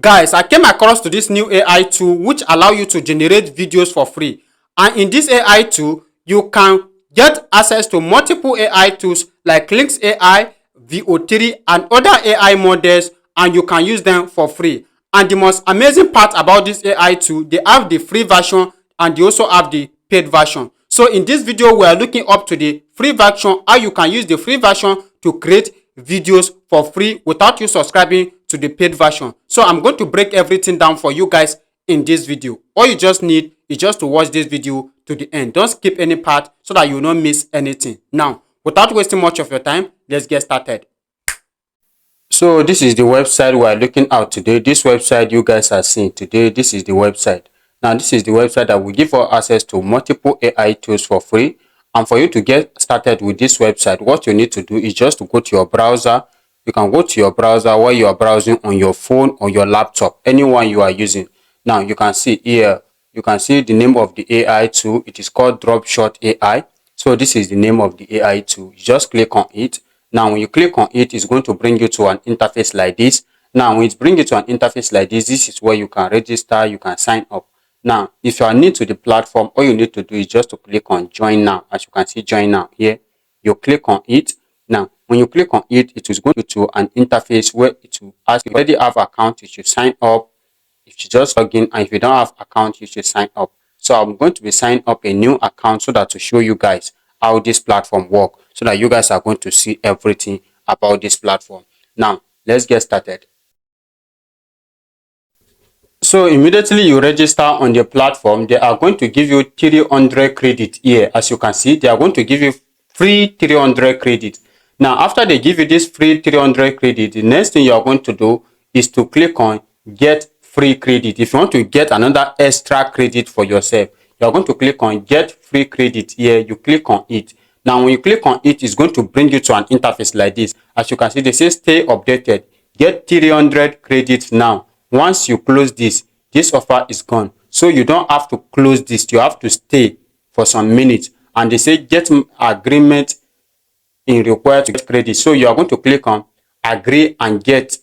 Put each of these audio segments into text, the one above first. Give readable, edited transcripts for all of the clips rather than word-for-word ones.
Guys, I came across to this new AI tool which allow you to generate videos for free. And in this AI tool, you can get access to multiple AI tools like Links AI, VO3 and other AI models, and you can use them for free. And the most amazing part about this AI tool, they have the free version and they also have the paid version. So in this video, we are looking up to the free version, how you can use the free version to create videos for free without you subscribing to the paid version. So I'm going to break everything down for you guys in this video. All you just need is just to watch this video to the end. Don't skip any part so that you will not miss anything. Now, without wasting much of your time, let's get started. So this is the website we are looking at today. This website you guys are seeing today, this is the website. Now, this is the website that will give us access to multiple AI tools for free. And for you to get started with this website, what you need to do is just to go to your browser. You can go to your browser where you are browsing on your phone or your laptop, anyone you are using. Now, you can see here, you can see the name of the AI tool. It is called Dropshot AI. So this is the name of the AI tool. You just click on it. Now, when you click on it, it's going to bring you to an interface like this. Now, when it brings you to an interface like this, this is where you can register, you can sign up. Now, if you are new to the platform, all you need to do is just to click on join now. As you can see, join now here. You click on it. Now, when you click on it, it is going to an interface where it will ask you, if you already have an account, you should sign up. If you just log in, and if you don't have account, you should sign up. So I'm going to be signing up a new account so that to show you guys how this platform works, so that you guys are going to see everything about this platform. Now, let's get started. So immediately you register on the platform, they are going to give you 300 credit here. As you can see, they are going to give you free 300 credit. Now, after they give you this free 300 credit, the next thing you are going to do is to click on get free credit. If you want to get another extra credit for yourself, you are going to click on get free credit here. You click on it. Now, when you click on it, it's going to bring you to an interface like this. As you can see, they say stay updated. Get 300 credits now. Once you close this offer is gone. So you don't have to close this. You have to stay for some minutes. And they say get agreement in required to get credit. So you are going to click on agree and get.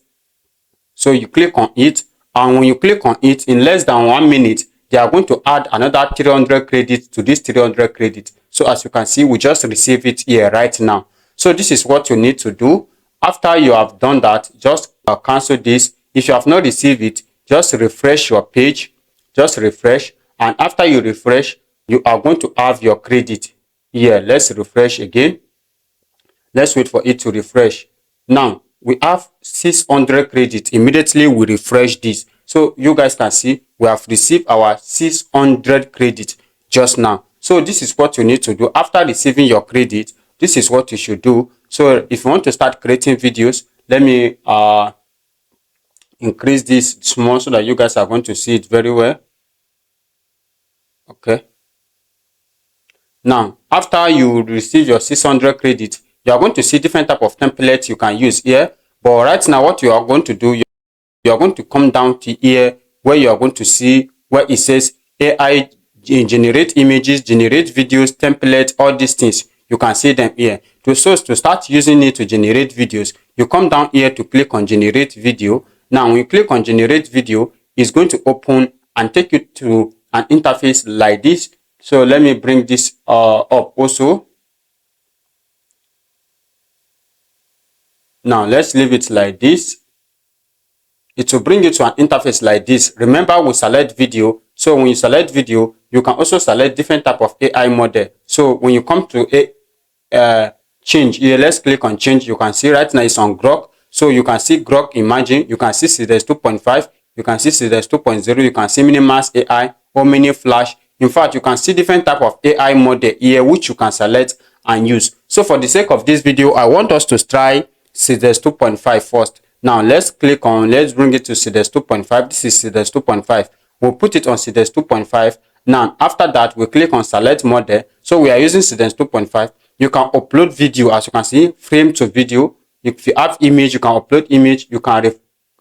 So you click on it. And when you click on it, in less than 1 minute, they are going to add another 300 credits to this 300 credits. So as you can see, we just receive it here right now. So this is what you need to do. After you have done that, just cancel this. If you have not received it, just refresh your page. Just refresh. And after you refresh, you are going to have your credit here. Let's refresh again. Let's wait for it to refresh. Now, we have 600 credits. Immediately, we refresh this. So you guys can see we have received our 600 credits just now. So this is what you need to do. After receiving your credit, this is what you should do. So if you want to start creating videos, let me increase this small so that you guys are going to see it very well. Okay. Now, after you receive your 600 credits, you are going to see different type of templates you can use here. But right now, what you are going to do, you are going to come down to here where you are going to see where it says AI generate images, generate videos, templates, all these things. You can see them here. To start using it to generate videos, you come down here to click on generate video. Now, when you click on generate video, it's going to open and take you to an interface like this. So let me bring this up also. Now, let's leave it like this. It will bring you to an interface like this. Remember, we select video. So when you select video, you can also select different type of AI model. So when you come to change here, let's click on change. You can see right now it's on Grok. So you can see Grok Imagine, you can see Seedance 2.5, you can see Seedance 2.0, you can see Minimax AI or Mini Flash. In fact, you can see different type of AI model here which you can select and use. So for the sake of this video, I want us to try Seedance 2.5 first. Now let's bring it to Seedance 2.5. This is Seedance 2.5. We'll put it on Seedance 2.5. Now after that, we click on select model. So we are using Seedance 2.5. You can upload video, as you can see, frame to video. If you have image, you can upload image. You can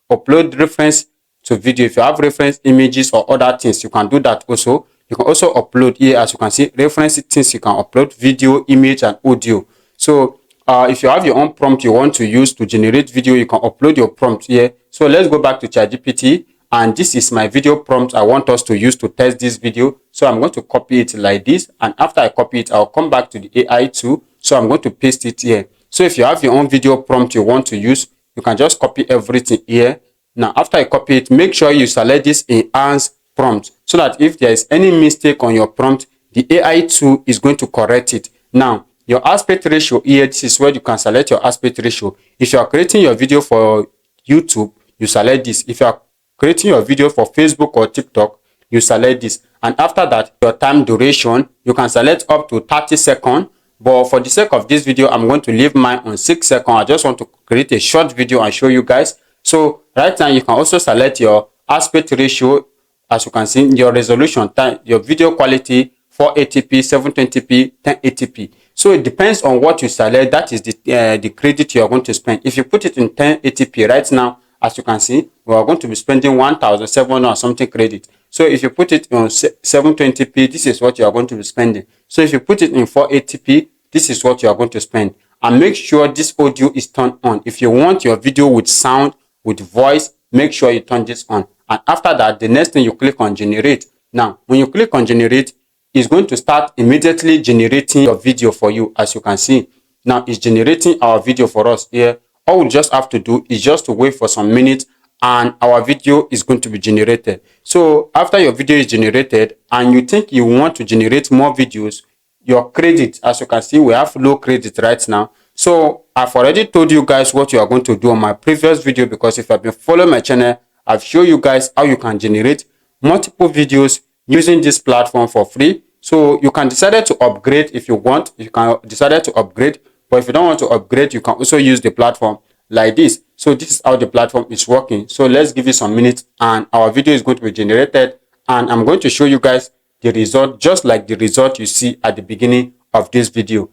upload reference to video. If you have reference images or other things, you can do that also. You can also upload here, as you can see, reference things. You can upload video, image, and audio. So if you have your own prompt you want to use to generate video, you can upload your prompt here. So let's go back to ChatGPT and this is my video prompt I want us to use to test this video. So I'm going to copy it like this, and after I copy it, I'll come back to the AI tool. So I'm going to paste it here. So if you have your own video prompt you want to use, you can just copy everything here. Now after I copy it, make sure you select this enhance prompt, so that if there is any mistake on your prompt, the AI tool is going to correct it. Now your aspect ratio here, this is where you can select your aspect ratio. If you are creating your video for YouTube, you select this. If you are creating your video for Facebook or TikTok, you select this. And after that, your time duration, you can select up to 30 seconds. But for the sake of this video, I'm going to leave mine on 6 seconds. I just want to create a short video and show you guys. So right now, you can also select your aspect ratio. As you can see, your resolution, time, your video quality, 480p, 720p, 1080p. So it depends on what you select. That is the credit you are going to spend. If you put it in 1080p right now, as you can see, we are going to be spending 1,700 or something credit. So if you put it on 720p, this is what you are going to be spending. So if you put it in 480p, this is what you are going to spend. And make sure this audio is turned on. If you want your video with sound, with voice, make sure you turn this on. And after that, the next thing, you click on generate. Now, when you click on generate, it's going to start immediately generating your video for you. As you can see, now it's generating our video for us here. All we just have to do is just to wait for some minutes, and our video is going to be generated. So after your video is generated and you think you want to generate more videos, your credit, as you can see, we have low credit right now. So I've already told you guys what you are going to do on my previous video, because if you've been following my channel, I've shown you guys how you can generate multiple videos using this platform for free. So you can decide to upgrade if you want. You can decide to upgrade, but if you don't want to upgrade, you can also use the platform like this. So this is how the platform is working. So let's give it some minutes and our video is going to be generated, and I'm going to show you guys the result, just like the result you see at the beginning of this video.